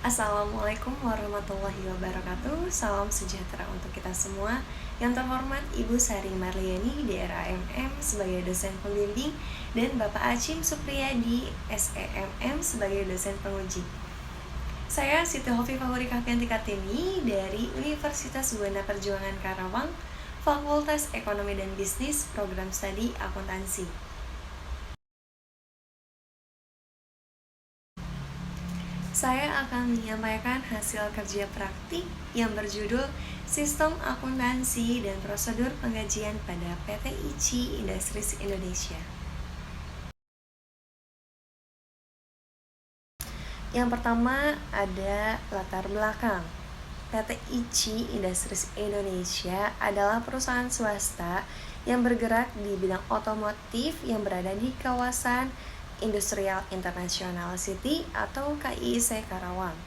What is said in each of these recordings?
Assalamualaikum warahmatullahi wabarakatuh. Salam sejahtera untuk kita semua. Yang terhormat Ibu Sari Marliani DRAMM sebagai dosen pembimbing dan Bapak Acim Supriyadi SEMM sebagai dosen penguji. Saya Siti Hovifah Hurikafianti Kartini dari Universitas Buana Perjuangan Karawang, Fakultas Ekonomi dan Bisnis, Program Studi Akuntansi. Saya akan menyampaikan hasil kerja praktik yang berjudul Sistem Akuntansi dan Prosedur Penggajian pada PT ICI Industries Indonesia. Yang pertama ada latar belakang. PT ICI Industries Indonesia adalah perusahaan swasta yang bergerak di bidang otomotif yang berada di kawasan Industrial International City atau KIIC Karawang,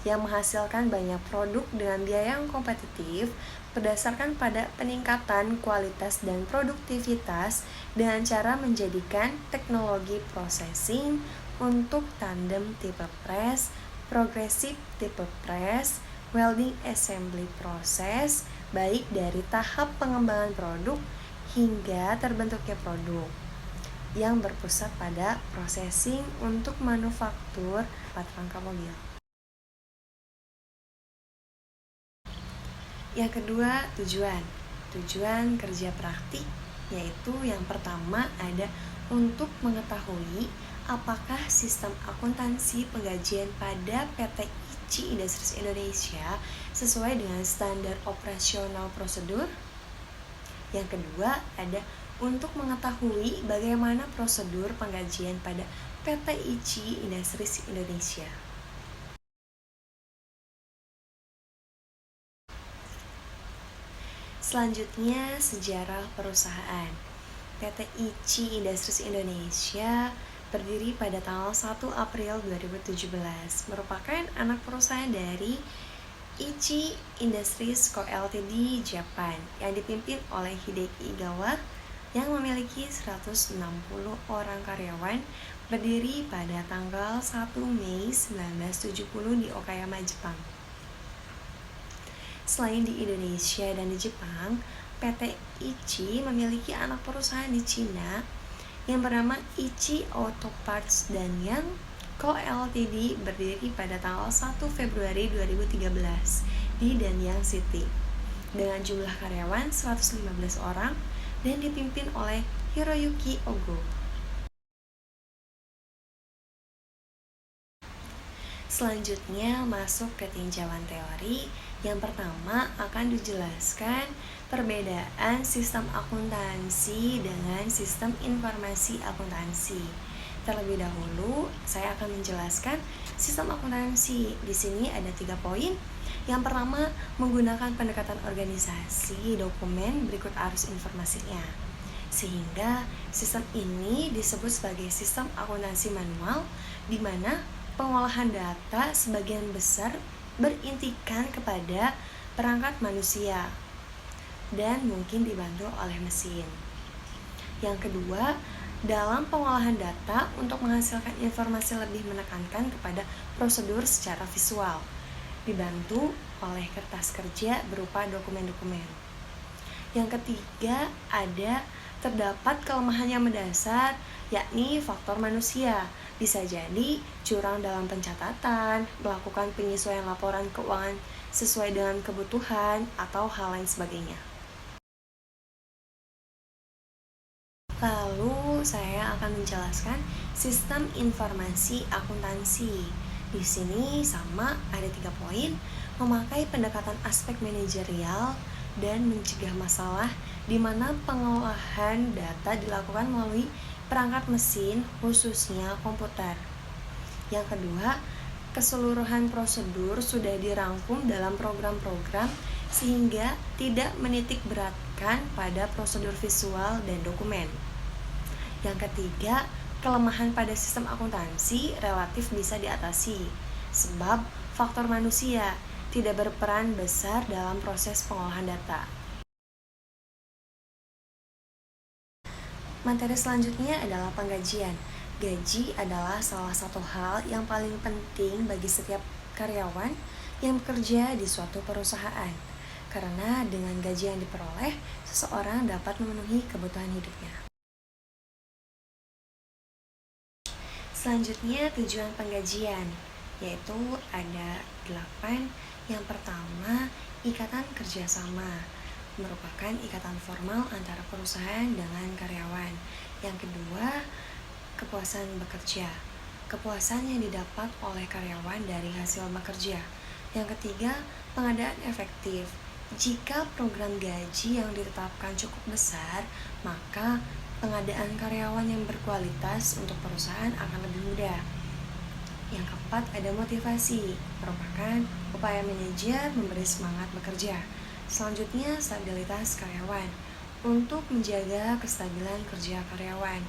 yang menghasilkan banyak produk dengan biaya yang kompetitif berdasarkan pada peningkatan kualitas dan produktivitas dengan cara menjadikan teknologi processing untuk tandem tipe press, progresif tipe press, welding assembly proses, baik dari tahap pengembangan produk hingga terbentuknya produk, yang berpusat pada processing untuk manufaktur alat rangka mobil. Yang kedua, tujuan kerja praktik, yaitu yang pertama ada untuk mengetahui apakah sistem akuntansi penggajian pada PT ICI Industries Indonesia sesuai dengan standar operasional prosedur. Yang kedua ada untuk mengetahui bagaimana prosedur penggajian pada PT ICI Industries Indonesia. Selanjutnya, sejarah perusahaan. PT ICI Industries Indonesia berdiri pada tanggal 1 April 2017, merupakan anak perusahaan dari ICI Industries Co. Ltd. Japan yang dipimpin oleh Hideki Igawa yang memiliki 160 orang karyawan, berdiri pada tanggal 1 Mei 1970 di Okayama, Jepang. Selain di Indonesia dan di Jepang, PT ICI memiliki anak perusahaan di Cina yang bernama ICI Auto Parts Danyang Co. Ltd. berdiri pada tanggal 1 Februari 2013 di Danyang City dengan jumlah karyawan 115 orang dan dipimpin oleh Hiroyuki Ogo. Selanjutnya masuk ke tinjauan teori. Yang pertama akan dijelaskan perbedaan sistem akuntansi dengan sistem informasi akuntansi. Terlebih dahulu, saya akan menjelaskan sistem akuntansi. Di sini ada 3 poin. Yang pertama, menggunakan pendekatan organisasi dokumen berikut arus informasinya. Sehingga sistem ini disebut sebagai sistem akuntansi manual, di mana pengolahan data sebagian besar berintikan kepada perangkat manusia dan mungkin dibantu oleh mesin. Yang kedua, dalam pengolahan data untuk menghasilkan informasi lebih menekankan kepada prosedur secara visual, dibantu oleh kertas kerja berupa dokumen-dokumen. Yang ketiga, terdapat kelemahan yang mendasar, yakni faktor manusia. Bisa jadi curang dalam pencatatan, melakukan penyesuaian laporan keuangan sesuai dengan kebutuhan, atau hal lain sebagainya. Lalu saya akan menjelaskan sistem informasi akuntansi. Di sini sama ada 3 poin, memakai pendekatan aspek manajerial dan mencegah masalah di mana pengolahan data dilakukan melalui perangkat mesin, khususnya komputer. Yang kedua, keseluruhan prosedur sudah dirangkum dalam program-program sehingga tidak menitik beratkan pada prosedur visual dan dokumen. Yang ketiga, kelemahan pada sistem akuntansi relatif bisa diatasi sebab faktor manusia tidak berperan besar dalam proses pengolahan data. Materi selanjutnya adalah penggajian. Gaji adalah salah satu hal yang paling penting bagi setiap karyawan yang bekerja di suatu perusahaan. Karena dengan gaji yang diperoleh, seseorang dapat memenuhi kebutuhan hidupnya. Selanjutnya tujuan penggajian, yaitu ada 8. Yang pertama, ikatan kerjasama, merupakan ikatan formal antara perusahaan dengan karyawan. Yang kedua, kepuasan bekerja, kepuasan yang didapat oleh karyawan dari hasil bekerja. Yang ketiga, pengadaan efektif. Jika program gaji yang ditetapkan cukup besar, maka pengadaan karyawan yang berkualitas untuk perusahaan akan lebih mudah. Yang keempat, ada motivasi, merupakan upaya manajer memberi semangat bekerja. Selanjutnya, stabilitas karyawan, untuk menjaga kestabilan kerja karyawan.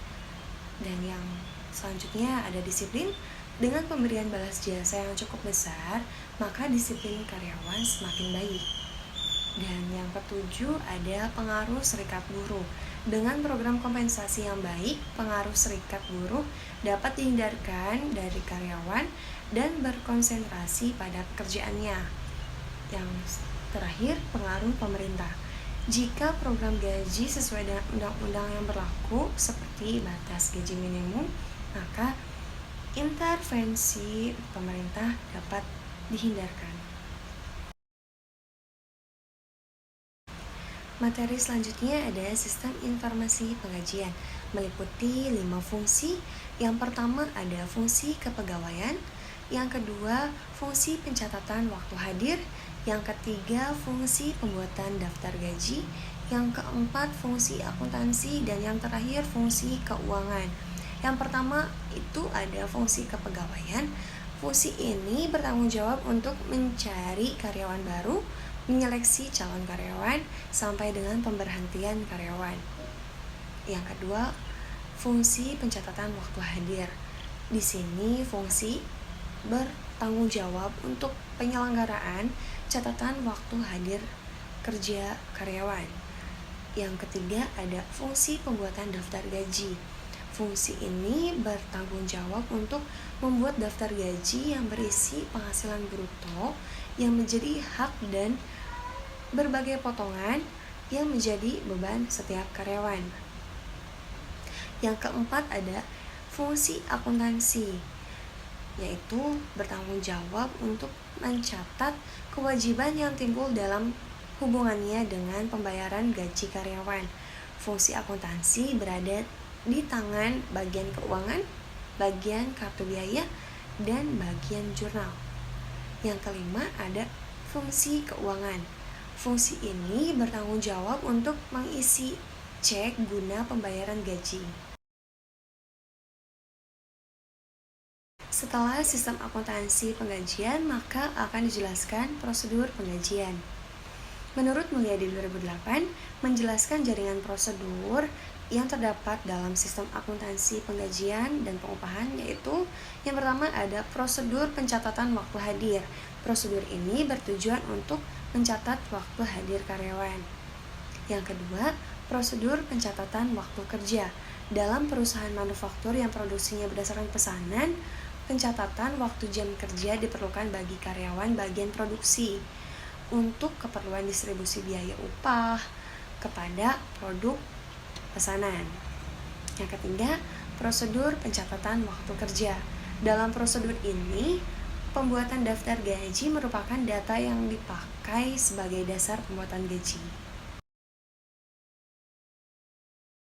Dan yang selanjutnya ada disiplin. Dengan pemberian balas jasa yang cukup besar, maka disiplin karyawan semakin baik. Dan yang ketujuh ada pengaruh serikat buruh. Dengan program kompensasi yang baik, pengaruh serikat buruh dapat dihindarkan dari karyawan dan berkonsentrasi pada pekerjaannya. Yang terakhir, pengaruh pemerintah. Jika program gaji sesuai dengan undang-undang yang berlaku seperti batas gaji minimum, maka intervensi pemerintah dapat dihindarkan. Materi selanjutnya ada sistem informasi penggajian, meliputi 5 fungsi. Yang pertama ada fungsi kepegawaian, yang kedua fungsi pencatatan waktu hadir, yang ketiga fungsi pembuatan daftar gaji, yang keempat fungsi akuntansi, dan yang terakhir fungsi keuangan. Yang pertama itu ada fungsi kepegawaian. Fungsi ini bertanggung jawab untuk mencari karyawan baru, menyeleksi calon karyawan, sampai dengan pemberhentian karyawan. Yang kedua, fungsi pencatatan waktu hadir. Di sini fungsi bertanggung jawab untuk penyelenggaraan catatan waktu hadir kerja karyawan. Yang ketiga, ada fungsi pembuatan daftar gaji. Fungsi ini bertanggung jawab untuk membuat daftar gaji yang berisi penghasilan bruto yang menjadi hak dan berbagai potongan yang menjadi beban setiap karyawan. Yang keempat ada fungsi akuntansi, yaitu bertanggung jawab untuk mencatat kewajiban yang timbul dalam hubungannya dengan pembayaran gaji karyawan. Fungsi akuntansi berada di tangan bagian keuangan, bagian kartu biaya, dan bagian jurnal. Yang kelima ada fungsi keuangan. Fungsi ini bertanggung jawab untuk mengisi cek guna pembayaran gaji. Setelah sistem akuntansi penggajian, maka akan dijelaskan prosedur penggajian. Menurut Mulyadi 2008, menjelaskan jaringan prosedur yang terdapat dalam sistem akuntansi penggajian dan pengupahan, yaitu yang pertama ada prosedur pencatatan waktu hadir. Prosedur ini bertujuan untuk mencatat waktu hadir karyawan. Yang kedua, prosedur pencatatan waktu kerja. Dalam perusahaan manufaktur yang produksinya berdasarkan pesanan, pencatatan waktu jam kerja diperlukan bagi karyawan bagian produksi untuk keperluan distribusi biaya upah kepada produk pesanan. Yang ketiga, prosedur pencatatan waktu kerja. Dalam prosedur ini, pembuatan daftar gaji merupakan data yang dipakai sebagai dasar pembuatan gaji.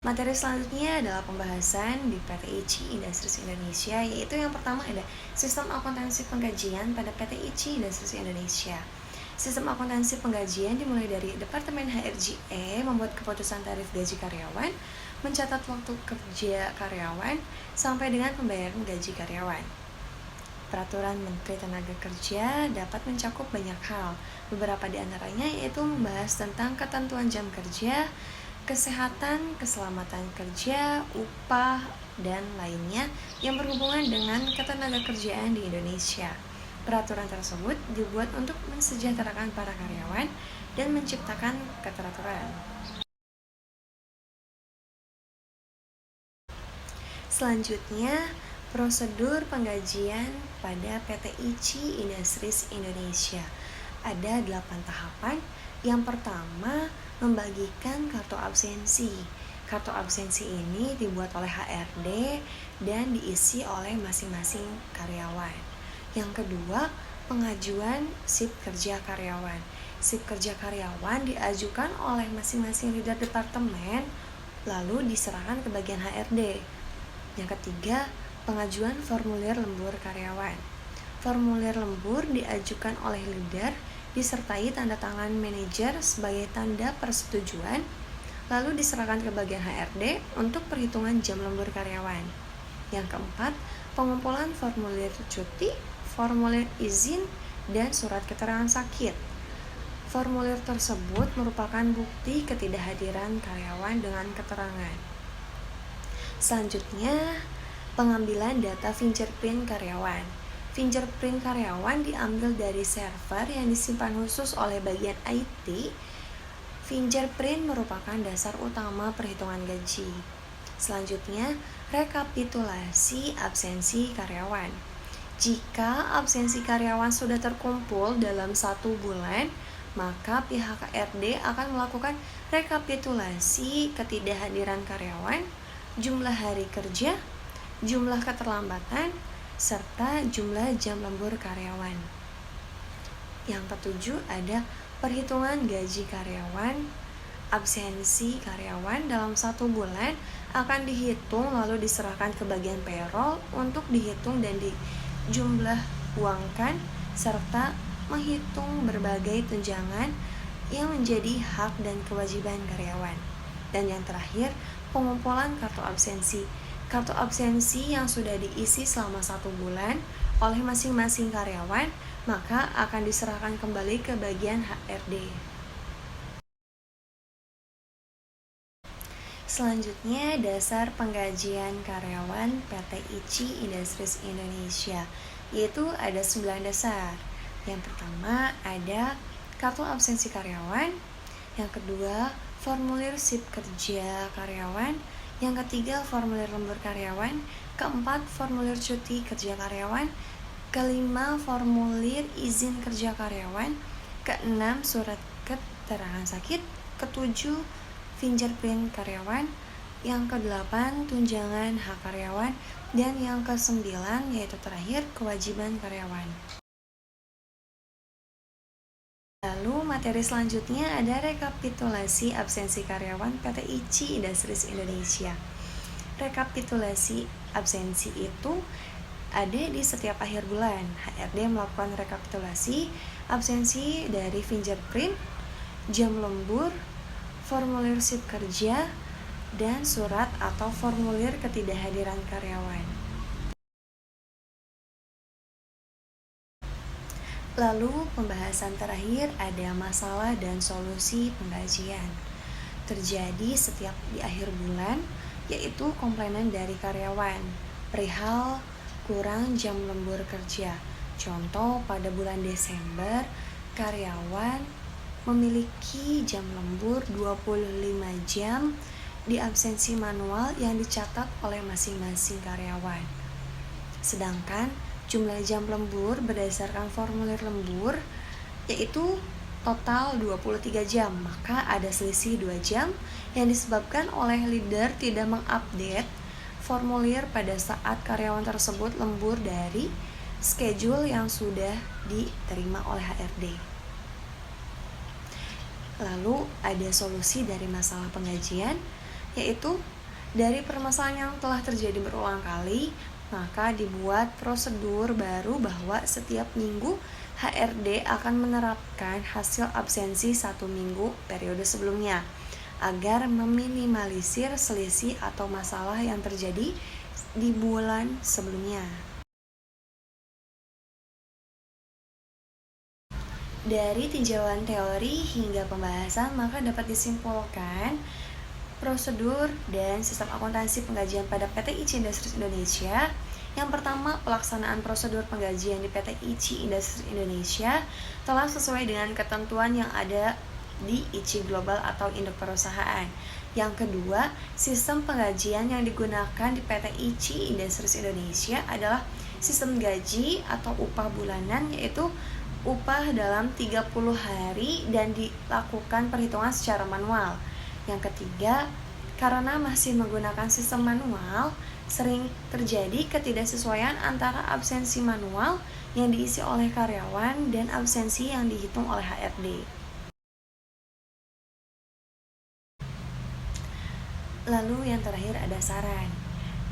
Materi selanjutnya adalah pembahasan di PT ICI Industries Indonesia, yaitu yang pertama ada sistem akuntansi penggajian pada PT ICI Industries Indonesia. Sistem akuntansi penggajian dimulai dari Departemen HRJE membuat keputusan tarif gaji karyawan, mencatat waktu kerja karyawan, sampai dengan pembayaran gaji karyawan. Peraturan Menteri Tenaga Kerja dapat mencakup banyak hal. Beberapa di antaranya yaitu membahas tentang ketentuan jam kerja, kesehatan, keselamatan kerja, upah, dan lainnya yang berhubungan dengan ketenagakerjaan di Indonesia. Peraturan tersebut dibuat untuk mensejahterakan para karyawan dan menciptakan keteraturan. Selanjutnya, Prosedur penggajian pada PT ICI Industries Indonesia. Ada 8 tahapan. Yang pertama, membagikan kartu absensi. Kartu absensi ini dibuat oleh HRD dan diisi oleh masing-masing karyawan. Yang kedua, pengajuan SIP kerja karyawan. SIP kerja karyawan diajukan oleh masing-masing leader departemen, lalu diserahkan ke bagian HRD. Yang ketiga, pengajuan formulir lembur karyawan. Formulir lembur diajukan oleh leader disertai tanda tangan manajer sebagai tanda persetujuan, lalu diserahkan ke bagian HRD untuk perhitungan jam lembur karyawan. Yang keempat, pengumpulan formulir cuti, formulir izin, dan surat keterangan sakit. Formulir tersebut merupakan bukti ketidakhadiran karyawan dengan keterangan. Selanjutnya, pengambilan data fingerprint karyawan. Fingerprint karyawan diambil dari server yang disimpan khusus oleh bagian IT. Fingerprint merupakan dasar utama perhitungan gaji. Selanjutnya, rekapitulasi absensi karyawan. Jika absensi karyawan sudah terkumpul dalam 1 bulan, maka pihak HRD akan melakukan rekapitulasi ketidakhadiran karyawan, jumlah hari kerja, jumlah keterlambatan, serta jumlah jam lembur karyawan. Yang ketujuh ada perhitungan gaji karyawan. Absensi karyawan dalam 1 bulan akan dihitung lalu diserahkan ke bagian payroll untuk dihitung dan dijumlah uangkan, serta menghitung berbagai tunjangan yang menjadi hak dan kewajiban karyawan. Dan yang terakhir, pengumpulan kartu absensi. Kartu absensi yang sudah diisi selama 1 bulan oleh masing-masing karyawan, maka akan diserahkan kembali ke bagian HRD. Selanjutnya, dasar penggajian karyawan PT ICI Industries Indonesia, yaitu ada 9 dasar. Yang pertama ada kartu absensi karyawan, yang kedua formulir SIP kerja karyawan, yang ketiga formulir lembur karyawan, keempat formulir cuti kerja karyawan, kelima formulir izin kerja karyawan, keenam surat keterangan sakit, ketujuh fingerprint karyawan, yang kedelapan tunjangan hak karyawan, dan yang kesembilan yaitu terakhir kewajiban karyawan. Lalu materi selanjutnya ada rekapitulasi absensi karyawan PT ICI Industries Indonesia. Rekapitulasi absensi itu ada di setiap akhir bulan. HRD melakukan rekapitulasi absensi dari fingerprint, jam lembur, formulir SIP kerja, dan surat atau formulir ketidakhadiran karyawan. Lalu pembahasan terakhir ada masalah dan solusi penggajian. Terjadi setiap di akhir bulan, yaitu komplainan dari karyawan perihal kurang jam lembur kerja. Contoh, pada bulan Desember, karyawan memiliki jam lembur 25 jam di absensi manual yang dicatat oleh masing-masing karyawan. Sedangkan jumlah jam lembur berdasarkan formulir lembur yaitu total 23 jam, maka ada selisih 2 jam yang disebabkan oleh leader tidak mengupdate formulir pada saat karyawan tersebut lembur dari schedule yang sudah diterima oleh HRD. Lalu ada solusi dari masalah penggajian, yaitu dari permasalahan yang telah terjadi berulang kali, maka dibuat prosedur baru bahwa setiap minggu HRD akan menerapkan hasil absensi 1 minggu periode sebelumnya agar meminimalisir selisih atau masalah yang terjadi di bulan sebelumnya. Dari tinjauan teori hingga pembahasan, maka dapat disimpulkan prosedur dan sistem akuntansi penggajian pada PT ICI Industries Indonesia. Yang pertama, pelaksanaan prosedur penggajian di PT ICI Industries Indonesia telah sesuai dengan ketentuan yang ada di ICI Global atau induk perusahaan. Yang kedua, sistem penggajian yang digunakan di PT ICI Industries Indonesia adalah sistem gaji atau upah bulanan, yaitu upah dalam 30 hari dan dilakukan perhitungan secara manual. Yang ketiga, karena masih menggunakan sistem manual, sering terjadi ketidaksesuaian antara absensi manual yang diisi oleh karyawan dan absensi yang dihitung oleh HRD. Lalu yang terakhir ada saran.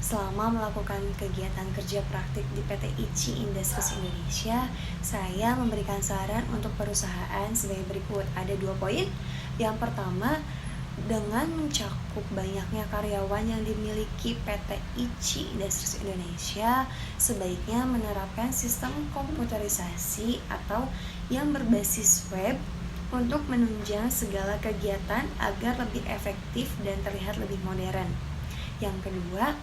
Selama melakukan kegiatan kerja praktik di PT ICI Industries Indonesia, saya memberikan saran untuk perusahaan sebagai berikut. Ada 2 poin. Yang pertama, dengan mencakup banyaknya karyawan yang dimiliki PT ICI Industries Indonesia, sebaiknya menerapkan sistem komputerisasi atau yang berbasis web untuk menunjang segala kegiatan agar lebih efektif dan terlihat lebih modern. Yang kedua,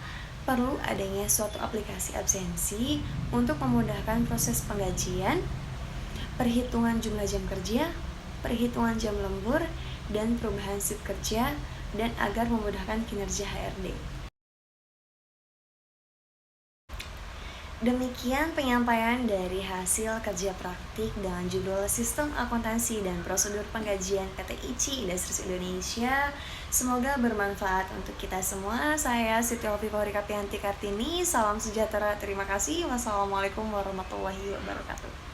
perlu adanya suatu aplikasi absensi untuk memudahkan proses penggajian, perhitungan jumlah jam kerja, perhitungan jam lembur, dan perubahan shift kerja, dan agar memudahkan kinerja HRD. Demikian penyampaian dari hasil kerja praktik dengan judul Sistem Akuntansi dan Prosedur Penggajian PT ICI Industries Indonesia. Semoga bermanfaat untuk kita semua. Saya Siti Hovifa Kapianti Kartini. Salam sejahtera. Terima kasih. Wassalamualaikum warahmatullahi wabarakatuh.